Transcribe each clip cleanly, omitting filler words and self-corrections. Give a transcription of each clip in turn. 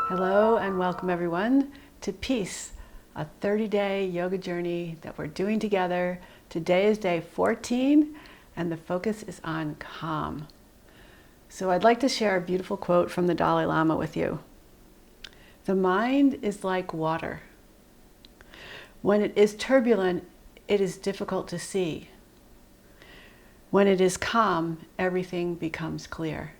Hello and welcome everyone to Peace, a 30-day yoga journey that we're doing together. Today is day 14 and the focus is on calm. So I'd like to share a beautiful quote from the Dalai Lama with you. The mind is like water. When it is turbulent, it is difficult to see. When it is calm, everything becomes clear.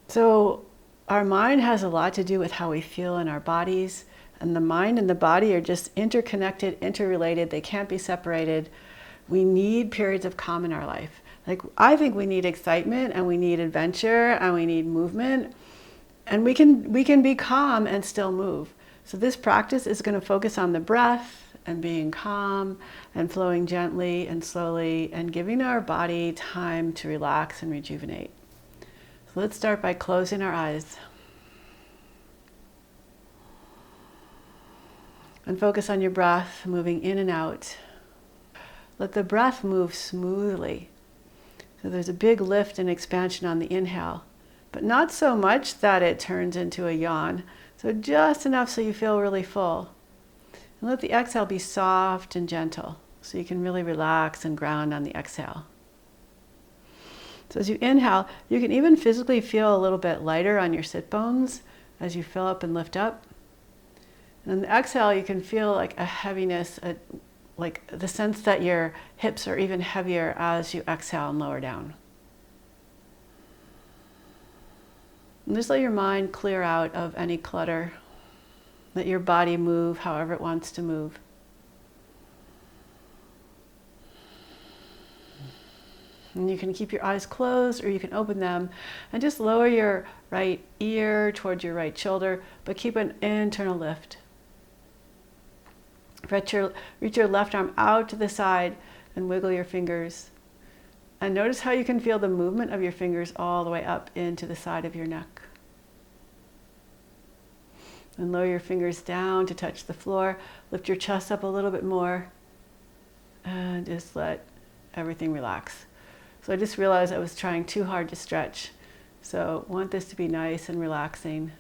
So our mind has a lot to do with how we feel in our bodies, and the mind and the body are just interconnected, interrelated. They can't be separated. We need periods of calm in our life. I think we need excitement and we need adventure and we need movement, and we can be calm and still move. So this practice is going to focus on the breath and being calm and flowing gently and slowly and giving our body time to relax and rejuvenate. So let's start by closing our eyes and focus on your breath moving in and out. Let the breath move smoothly. So there's a big lift and expansion on the inhale, but not so much that it turns into a yawn. So just enough so you feel really full. And let the exhale be soft and gentle so you can really relax and ground on the exhale. So as you inhale, you can even physically feel a little bit lighter on your sit bones as you fill up and lift up. And on the exhale, you can feel like a heaviness, like the sense that your hips are even heavier as you exhale and lower down. And just let your mind clear out of any clutter. Let your body move however it wants to move. And you can keep your eyes closed or you can open them and just lower your right ear towards your right shoulder, but keep an internal lift. Reach your left arm out to the side and wiggle your fingers. And notice how you can feel the movement of your fingers all the way up into the side of your neck. And lower your fingers down to touch the floor. Lift your chest up a little bit more and just let everything relax. So I just realized I was trying too hard to stretch. So I want this to be nice and relaxing.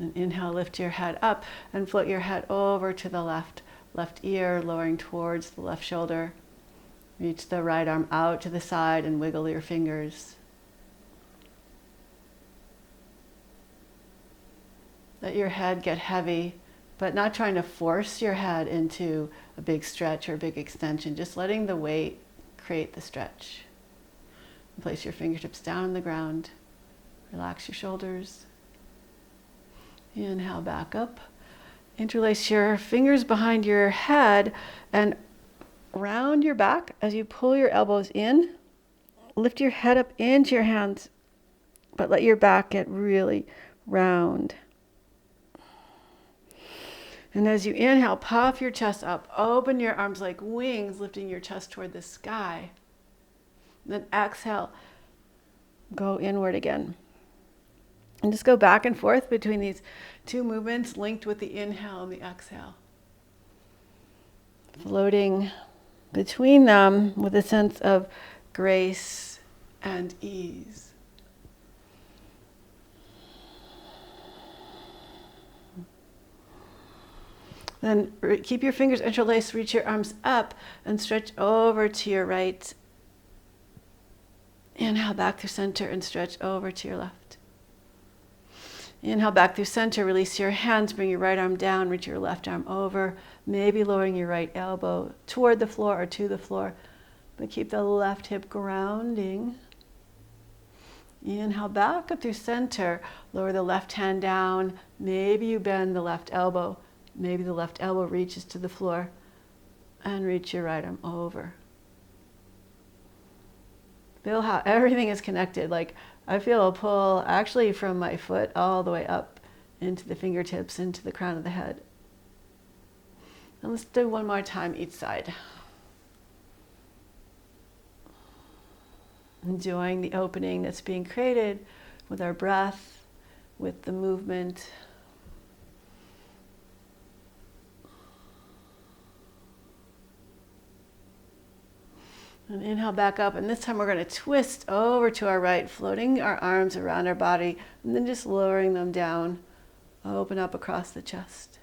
And inhale, lift your head up and float your head over to the left ear, lowering towards the left shoulder. Reach the right arm out to the side and wiggle your fingers. Let your head get heavy, but not trying to force your head into a big stretch or a big extension, just letting the weight create the stretch. And place your fingertips down on the ground. Relax your shoulders. Inhale back up. Interlace your fingers behind your head and round your back as you pull your elbows in. Lift your head up into your hands, but let your back get really round. And as you inhale, puff your chest up, open your arms like wings, lifting your chest toward the sky. And then exhale, go inward again. And just go back and forth between these two movements linked with the inhale and the exhale. Floating between them with a sense of grace and ease. Then keep your fingers interlaced, reach your arms up and stretch over to your right. Inhale back through center and stretch over to your left. Inhale back through center, release your hands, bring your right arm down, reach your left arm over, maybe lowering your right elbow toward the floor or to the floor, but keep the left hip grounding. Inhale back up through center, lower the left hand down, maybe you bend the left elbow. Maybe the left elbow reaches to the floor and reach your right arm over. Feel how everything is connected. Like I feel a pull actually from my foot all the way up into the fingertips, into the crown of the head. And let's do one more time each side. Enjoying the opening that's being created with our breath, with the movement. And inhale back up, and this time we're going to twist over to our right, floating our arms around our body, and then just lowering them down. Open up across the chest.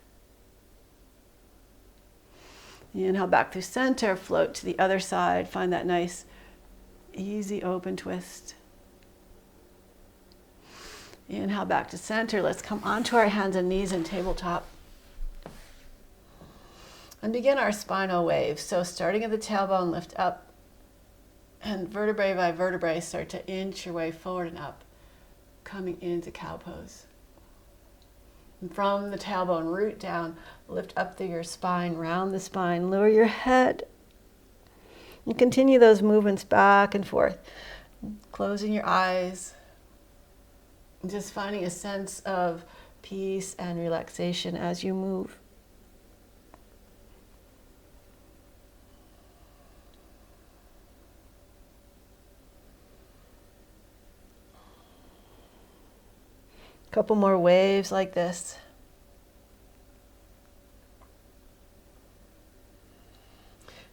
Inhale back through center, float to the other side. Find that nice, easy open twist. Inhale back to center. Let's come onto our hands and knees in tabletop. And begin our spinal wave. So starting at the tailbone, lift up. And vertebrae by vertebrae, start to inch your way forward and up, coming into cow pose. And from the tailbone, root down, lift up through your spine, round the spine, lower your head. And continue those movements back and forth, closing your eyes, just finding a sense of peace and relaxation as you move. Couple more waves like this.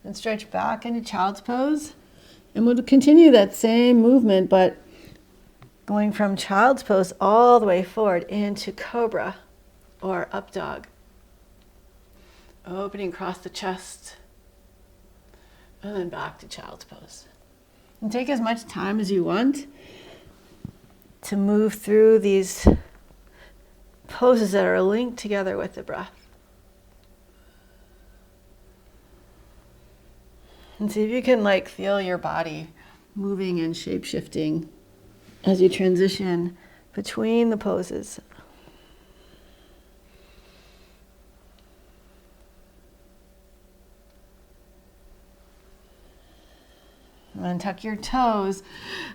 And stretch back into child's pose. And we'll continue that same movement, but going from child's pose all the way forward into cobra or up dog. Opening across the chest. And then back to child's pose. And take as much time as you want to move through these poses that are linked together with the breath. And see if you can feel your body moving and shape-shifting as you transition between the poses. Untuck your toes,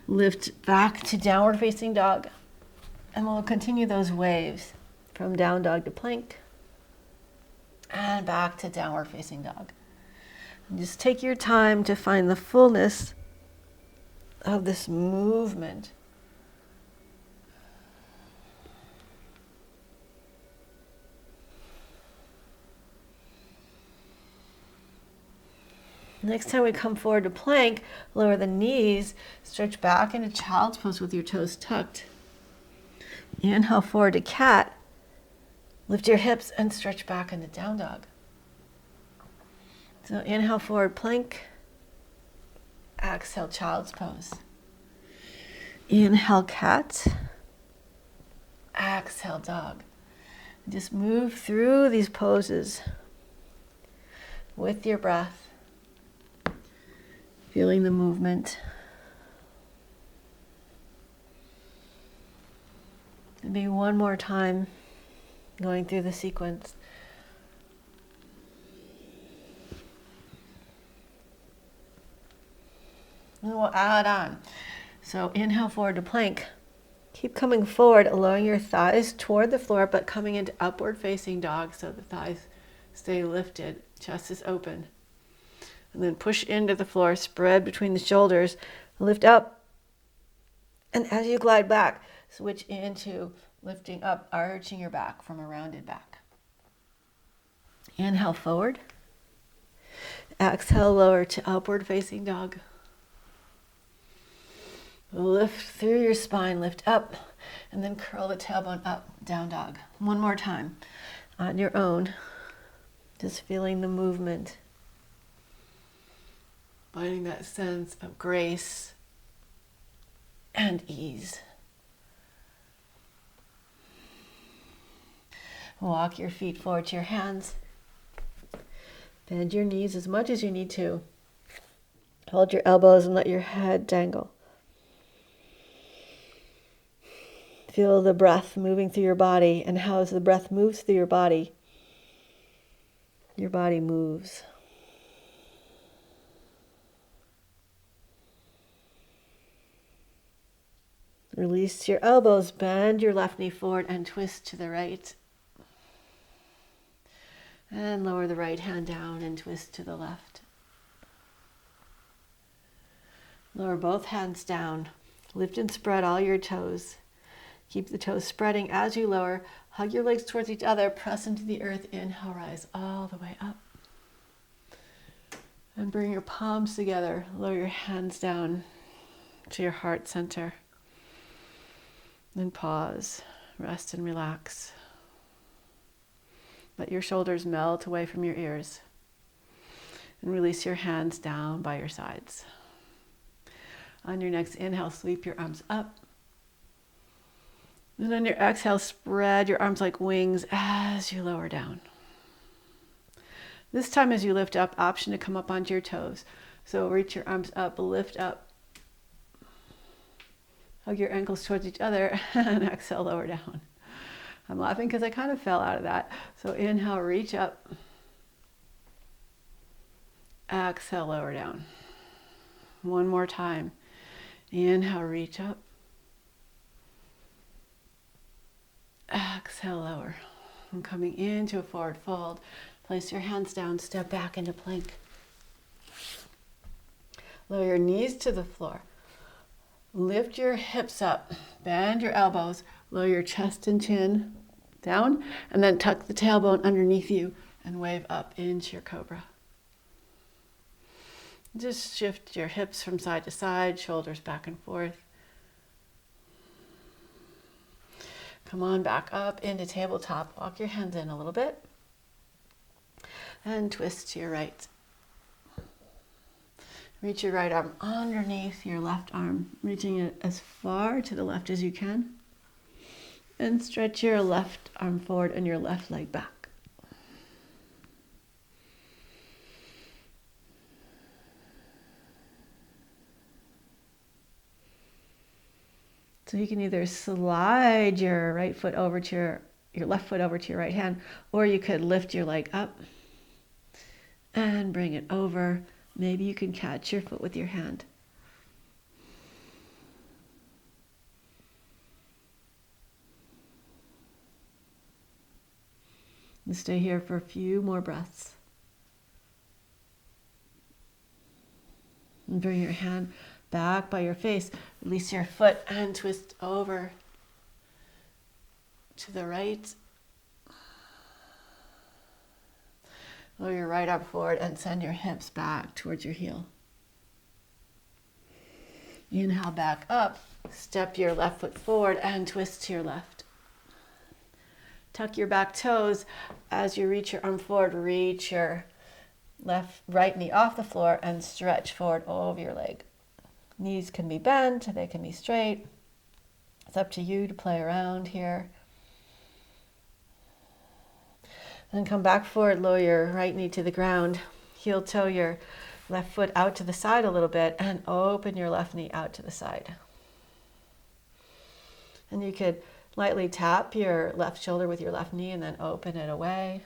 lift back to downward facing dog, and we'll continue those waves from down dog to plank and back to downward facing dog. And just take your time to find the fullness of this movement. Next time we come forward to plank, lower the knees, stretch back into child's pose with your toes tucked. Inhale forward to cat. Lift your hips and stretch back into down dog. So inhale forward plank. Exhale child's pose. Inhale cat. Exhale dog. Just move through these poses with your breath. Feeling the movement. Maybe one more time going through the sequence. And we'll add on. So inhale forward to plank. Keep coming forward, allowing your thighs toward the floor, but coming into upward facing dog so the thighs stay lifted, chest is open. And then push into the floor, spread between the shoulders, lift up. And as you glide back, switch into lifting up, arching your back from a rounded back. Inhale forward. Exhale lower to upward facing dog. Lift through your spine, lift up, and then curl the tailbone up, down dog. One more time on your own. Just feeling the movement. Finding that sense of grace and ease. Walk your feet forward to your hands. Bend your knees as much as you need to. Hold your elbows and let your head dangle. Feel the breath moving through your body, and how as the breath moves through your body moves. Release your elbows, bend your left knee forward and twist to the right. And lower the right hand down and twist to the left. Lower both hands down. Lift and spread all your toes. Keep the toes spreading as you lower. Hug your legs towards each other. Press into the earth. Inhale, rise all the way up. And bring your palms together. Lower your hands down to your heart center. Then pause, rest and relax. Let your shoulders melt away from your ears. And release your hands down by your sides. On your next inhale, sweep your arms up. And on your exhale, spread your arms like wings as you lower down. This time as you lift up, option to come up onto your toes. So reach your arms up, lift up. Hug your ankles towards each other and exhale, lower down. I'm laughing because I kind of fell out of that. So inhale, reach up. Exhale, lower down. One more time. Inhale, reach up. Exhale, lower. And coming into a forward fold. Place your hands down, step back into plank. Lower your knees to the floor. Lift your hips up, bend your elbows, lower your chest and chin down, and then tuck the tailbone underneath you and wave up into your cobra. Just shift your hips from side to side, shoulders back and forth. Come on back up into tabletop. Walk your hands in a little bit. And twist to your right. Reach your right arm underneath your left arm, reaching it as far to the left as you can. And stretch your left arm forward and your left leg back. So you can either slide your right foot over to your left foot over to your right hand, or you could lift your leg up and bring it over. Maybe you can catch your foot with your hand. And stay here for a few more breaths. And bring your hand back by your face. Release your foot and twist over to the right. Lower your right arm forward and send your hips back towards your heel. Inhale back up. Step your left foot forward and twist to your left. Tuck your back toes as you reach your arm forward. Reach your right knee off the floor and stretch forward over your leg. Knees can be bent, they can be straight. It's up to you to play around here. Then come back forward, lower your right knee to the ground. Heel toe your left foot out to the side a little bit and open your left knee out to the side. And you could lightly tap your left shoulder with your left knee and then open it away.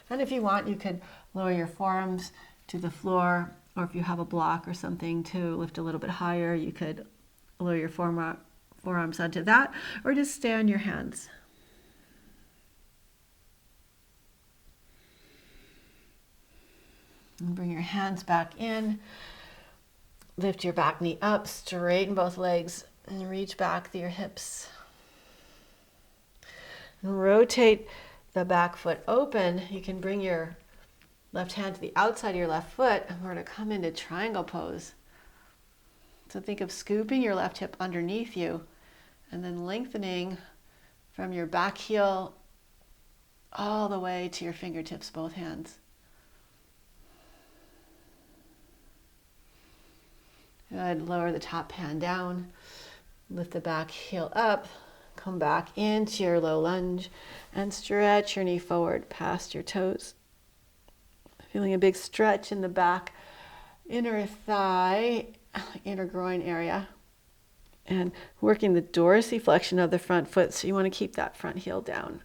And if you want, you could lower your forearms to the floor, or if you have a block or something to lift a little bit higher, you could lower your forearms onto that, or just stay on your hands. And bring your hands back in. Lift your back knee up, straighten both legs, and reach back through your hips. And rotate the back foot open. You can bring your left hand to the outside of your left foot, and we're going to come into triangle pose. So think of scooping your left hip underneath you, and then lengthening from your back heel all the way to your fingertips, both hands. Good. Lower the top hand down. Lift the back heel up. Come back into your low lunge and stretch your knee forward past your toes. Feeling a big stretch in the back, inner thigh, inner groin area. And working the dorsiflexion of the front foot. So you want to keep that front heel down.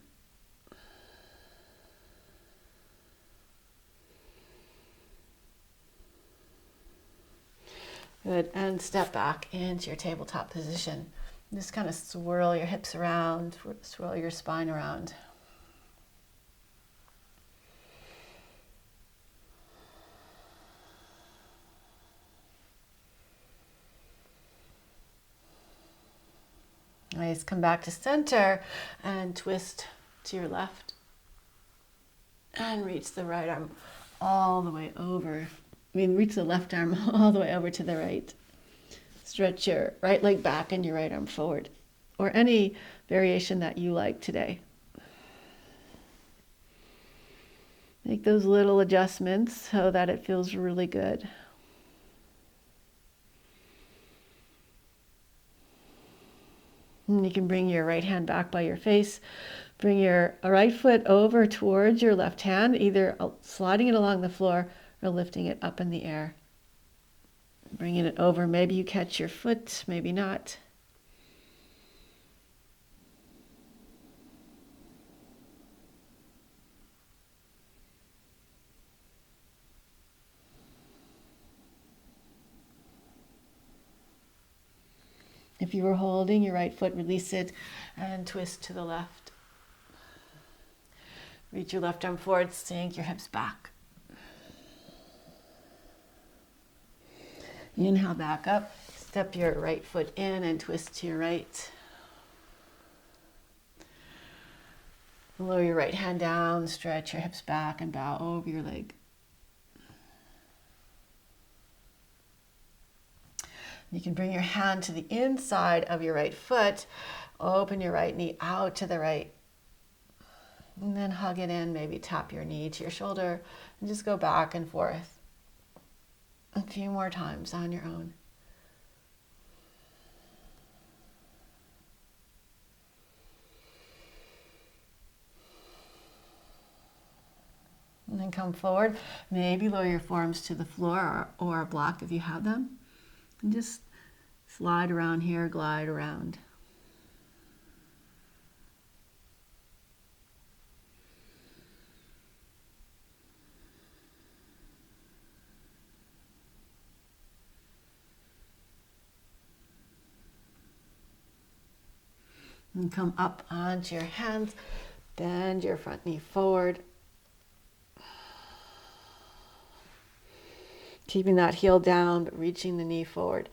Good. And step back into your tabletop position. Just kind of swirl your hips around, swirl your spine around. Nice. Come back to center and twist to your left. And reach the right arm all the way over. Reach the left arm all the way over to the right. Stretch your right leg back and your right arm forward. Or any variation that you like today. Make those little adjustments so that it feels really good. And you can bring your right hand back by your face. Bring your right foot over towards your left hand, either sliding it along the floor or lifting it up in the air. Bringing it over. Maybe you catch your foot, maybe not. If you were holding your right foot, release it and twist to the left. Reach your left arm forward, sink your hips back. Inhale back up, step your right foot in and twist to your right. Lower your right hand down, stretch your hips back and bow over your leg. You can bring your hand to the inside of your right foot, open your right knee out to the right, and then hug it in, maybe tap your knee to your shoulder, and just go back and forth a few more times on your own. And then come forward, maybe lower your forearms to the floor or a block if you have them. And just slide around here, glide around. And come up onto your hands, bend your front knee forward. Keeping that heel down, but reaching the knee forward.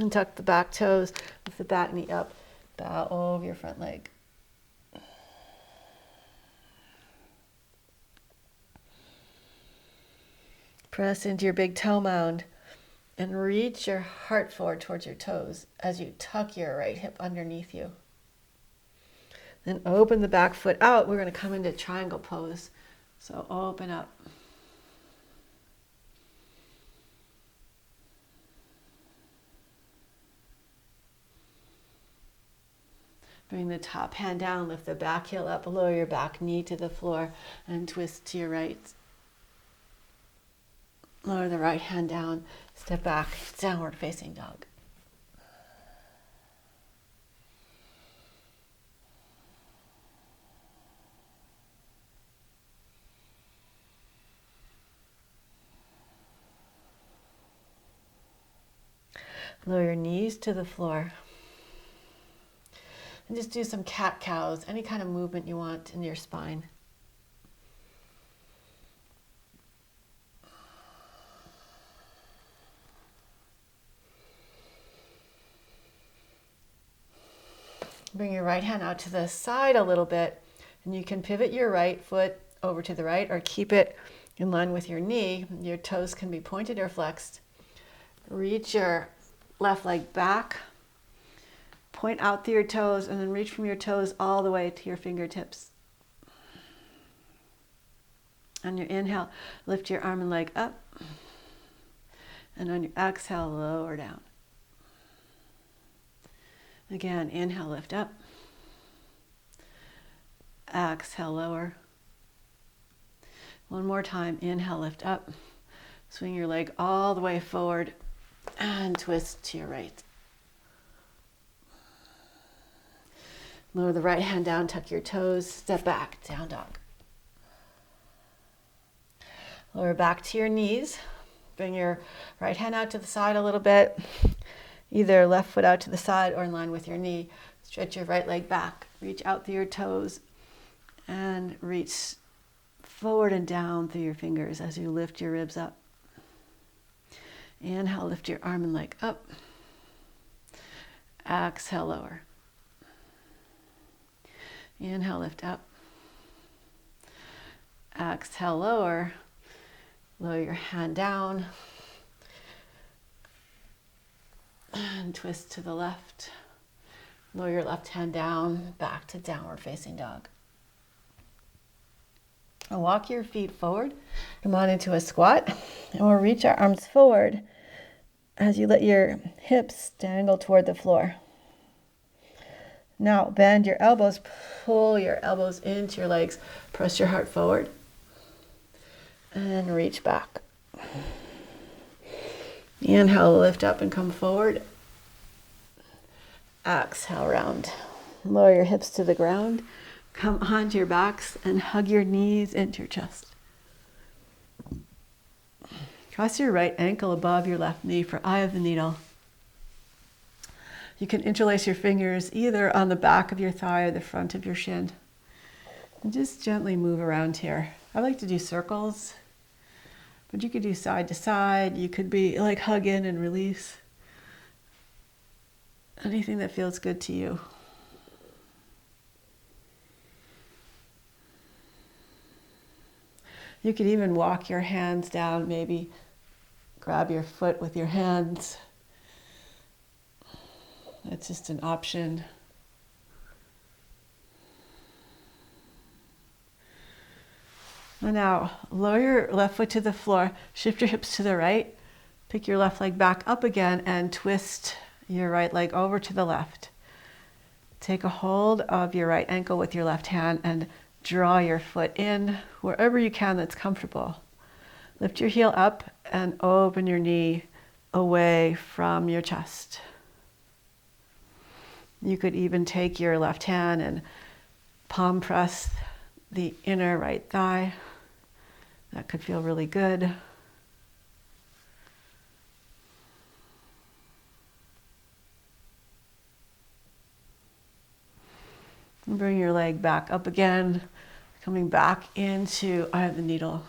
And tuck the back toes, lift the back knee up, bow over your front leg. Press into your big toe mound and reach your heart forward towards your toes as you tuck your right hip underneath you. Then open the back foot out. We're going to come into triangle pose. So open up. Bring the top hand down, lift the back heel up, lower your back knee to the floor, and twist to your right. Lower the right hand down, step back, downward facing dog. Lower your knees to the floor. And just do some cat cows, any kind of movement you want in your spine. Bring your right hand out to the side a little bit, and you can pivot your right foot over to the right or keep it in line with your knee. Your toes can be pointed or flexed. Reach your left leg back. Point out through your toes and then reach from your toes all the way to your fingertips. On your inhale, lift your arm and leg up. And on your exhale, lower down. Again, inhale, lift up. Exhale, lower. One more time, inhale, lift up. Swing your leg all the way forward and twist to your right. Lower the right hand down, tuck your toes, step back, down dog. Lower back to your knees. Bring your right hand out to the side a little bit. Either left foot out to the side or in line with your knee. Stretch your right leg back. Reach out through your toes and reach forward and down through your fingers as you lift your ribs up. Inhale, lift your arm and leg up. Exhale, lower. Inhale, lift up. Exhale, lower. Lower your hand down. And twist to the left. Lower your left hand down, back to downward facing dog. And walk your feet forward. Come on into a squat. And we'll reach our arms forward as you let your hips dangle toward the floor. Now bend your elbows, pull your elbows into your legs, press your heart forward, and reach back. Inhale, lift up and come forward. Exhale, round. Lower your hips to the ground. Come onto your backs and hug your knees into your chest. Cross your right ankle above your left knee for eye of the needle. You can interlace your fingers either on the back of your thigh or the front of your shin. And just gently move around here. I like to do circles, but you could do side to side. You could be like hug in and release. Anything that feels good to you. You could even walk your hands down, maybe grab your foot with your hands. That's just an option. And now lower your left foot to the floor, shift your hips to the right, pick your left leg back up again and twist your right leg over to the left. Take a hold of your right ankle with your left hand and draw your foot in wherever you can that's comfortable. Lift your heel up and open your knee away from your chest. You could even take your left hand and palm press the inner right thigh. That could feel really good. And bring your leg back up again, coming back into eye of the needle.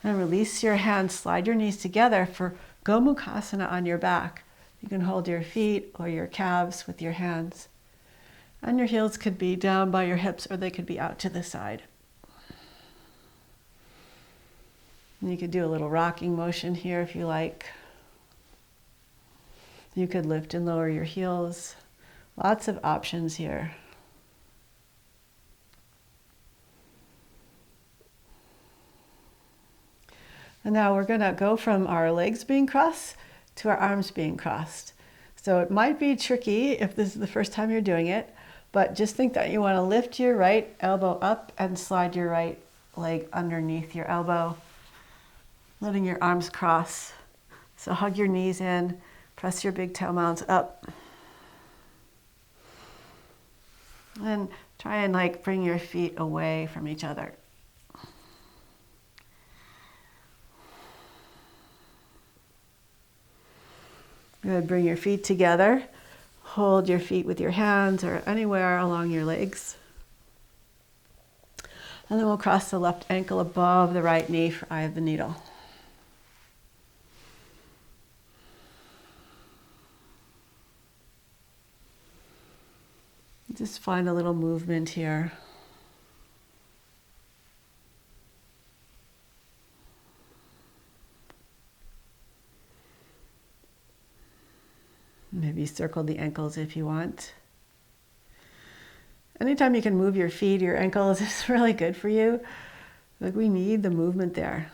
And release your hands, slide your knees together for Gomukhasana on your back. You can hold your feet or your calves with your hands. And your heels could be down by your hips or they could be out to the side. And you could do a little rocking motion here if you like. You could lift and lower your heels. Lots of options here. And now we're going to go from our legs being crossed to our arms being crossed. So it might be tricky if this is the first time you're doing it, but just think that you want to lift your right elbow up and slide your right leg underneath your elbow, letting your arms cross. So hug your knees in, press your big toe mounds up. And try and bring your feet away from each other. Good, bring your feet together. Hold your feet with your hands or anywhere along your legs. And then we'll cross the left ankle above the right knee for eye of the needle. Just find a little movement here. Maybe circle the ankles if you want. Anytime you can move your feet, your ankles is really good for you. We need the movement there.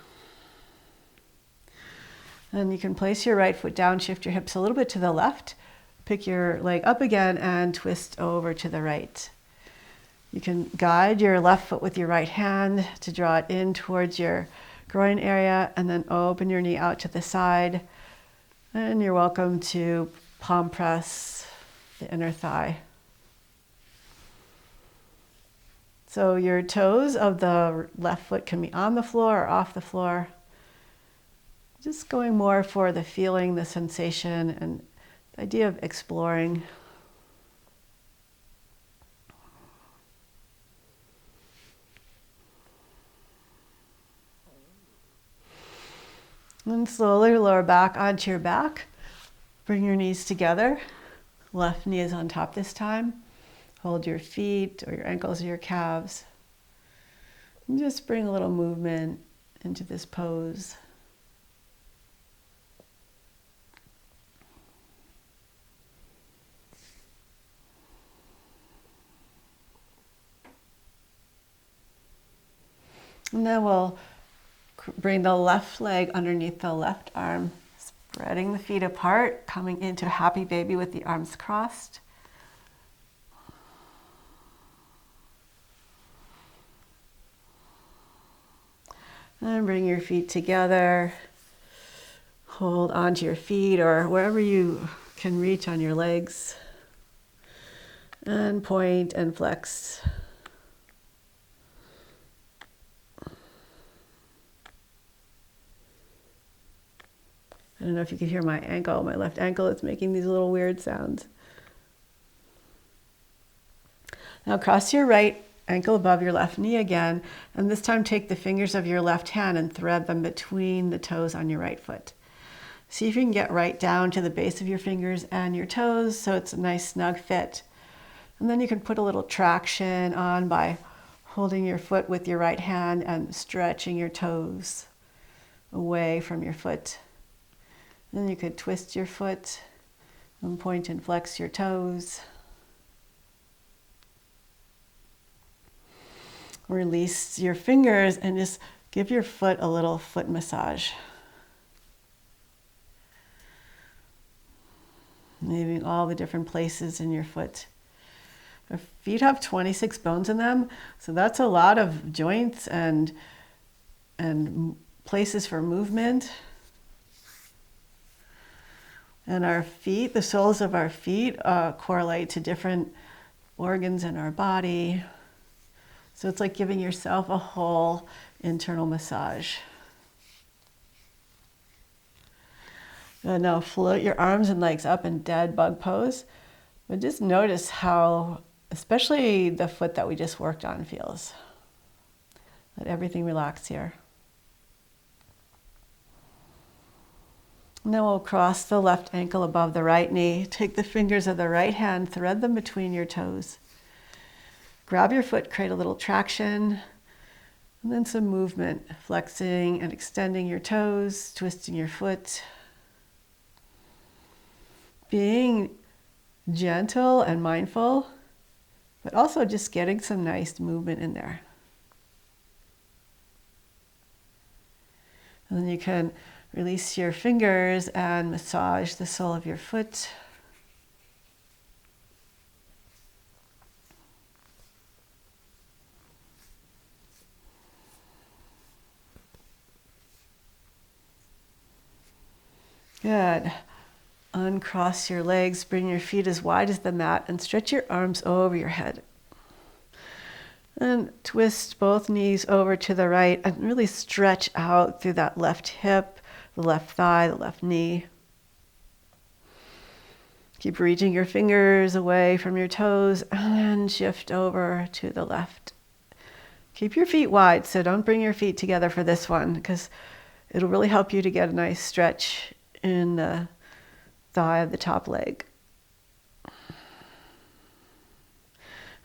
And you can place your right foot down, shift your hips a little bit to the left, pick your leg up again and twist over to the right. You can guide your left foot with your right hand to draw it in towards your groin area and then open your knee out to the side. And you're welcome to palm press the inner thigh. So your toes of the left foot can be on the floor or off the floor. Just going more for the feeling, the sensation, and the idea of exploring. And slowly lower back onto your back. Bring your knees together. Left knee is on top this time. Hold your feet or your ankles or your calves. And just bring a little movement into this pose. And then we'll bring the left leg underneath the left arm, spreading the feet apart, coming into happy baby with the arms crossed. And bring your feet together. Hold onto your feet or wherever you can reach on your legs. And point and flex. I don't know if you can hear my ankle. My left ankle is making these little weird sounds. Now cross your right ankle above your left knee again, and this time take the fingers of your left hand and thread them between the toes on your right foot. See if you can get right down to the base of your fingers and your toes so it's a nice snug fit. And then you can put a little traction on by holding your foot with your right hand and stretching your toes away from your foot. Then you could twist your foot and point and flex your toes. Release your fingers and just give your foot a little foot massage. Moving all the different places in your foot. Our feet have 26 bones in them, so that's a lot of joints and places for movement. And our feet, the soles of our feet correlate to different organs in our body. So it's like giving yourself a whole internal massage. And now float your arms and legs up in dead bug pose. But just notice how, especially the foot that we just worked on feels. Let everything relax here. And then we'll cross the left ankle above the right knee. Take the fingers of the right hand, thread them between your toes. Grab your foot, create a little traction, and then some movement, flexing and extending your toes, twisting your foot. Being gentle and mindful, but also just getting some nice movement in there. And then you can release your fingers and massage the sole of your foot. Good. Uncross your legs, bring your feet as wide as the mat, and stretch your arms over your head. And twist both knees over to the right and really stretch out through that left hip, the left thigh, the left knee. Keep reaching your fingers away from your toes and shift over to the left. Keep your feet wide, so don't bring your feet together for this one because it'll really help you to get a nice stretch in the thigh of the top leg.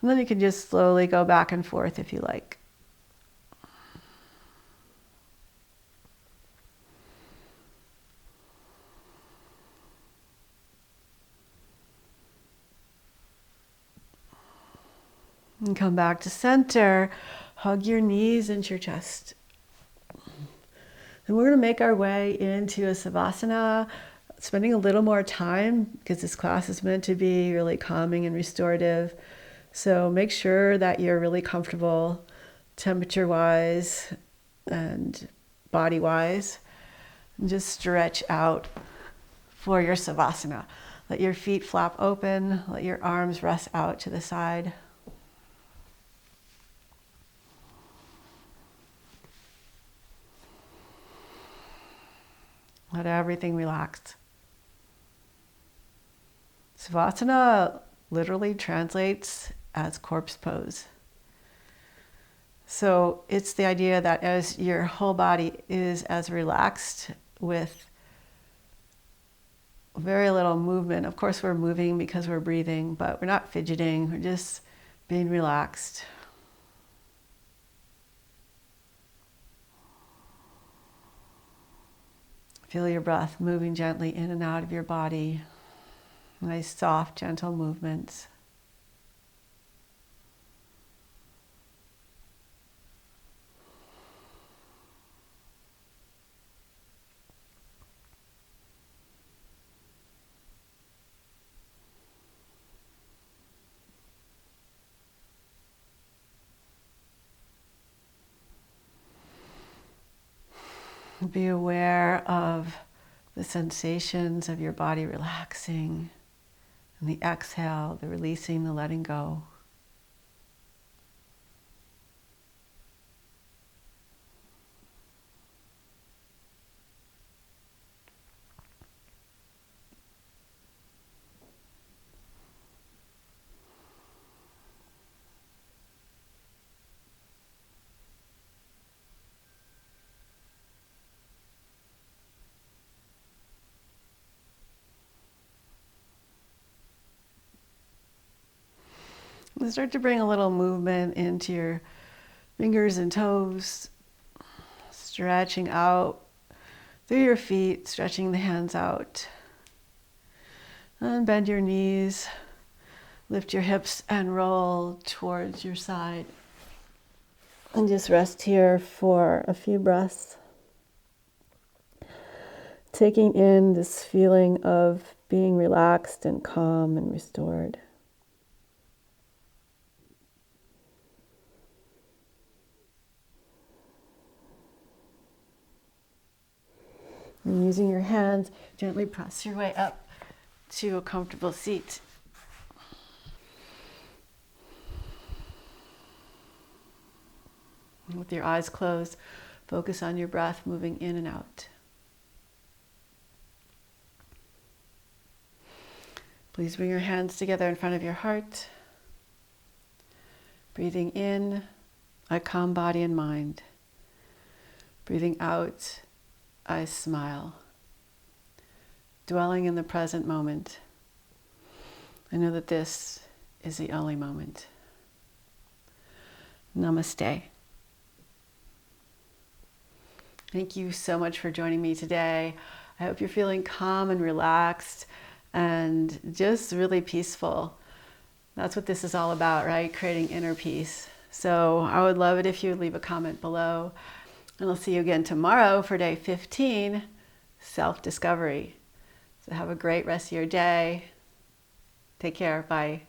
And then you can just slowly go back and forth if you like. And come back to center. Hug your knees into your chest. And we're going to make our way into a Savasana, spending a little more time because this class is meant to be really calming and restorative. So make sure that you're really comfortable temperature-wise and body-wise. And just stretch out for your Savasana. Let your feet flap open. Let your arms rest out to the side. Let everything relax. Savasana literally translates as corpse pose. So it's the idea that as your whole body is as relaxed with very little movement. Of course, we're moving because we're breathing, but we're not fidgeting. We're just being relaxed. Feel your breath moving gently in and out of your body. Nice, soft, gentle movements. Be aware of the sensations of your body relaxing, and the exhale, the releasing, the letting go. And start to bring a little movement into your fingers and toes, stretching out through your feet, stretching the hands out. And bend your knees, lift your hips and roll towards your side. And just rest here for a few breaths. Taking in this feeling of being relaxed and calm and restored. And using your hands, gently press your way up to a comfortable seat. And with your eyes closed, focus on your breath moving in and out. Please bring your hands together in front of your heart. Breathing in, I calm body and mind. Breathing out, I smile. Dwelling in the present moment. I know that this is the only moment. Namaste. Thank you so much for joining me today. I hope you're feeling calm and relaxed and just really peaceful. That's what this is all about, right? Creating inner peace. So I would love it if you would leave a comment below. And I'll see you again tomorrow for day 15, self-discovery. So have a great rest of your day. Take care. Bye.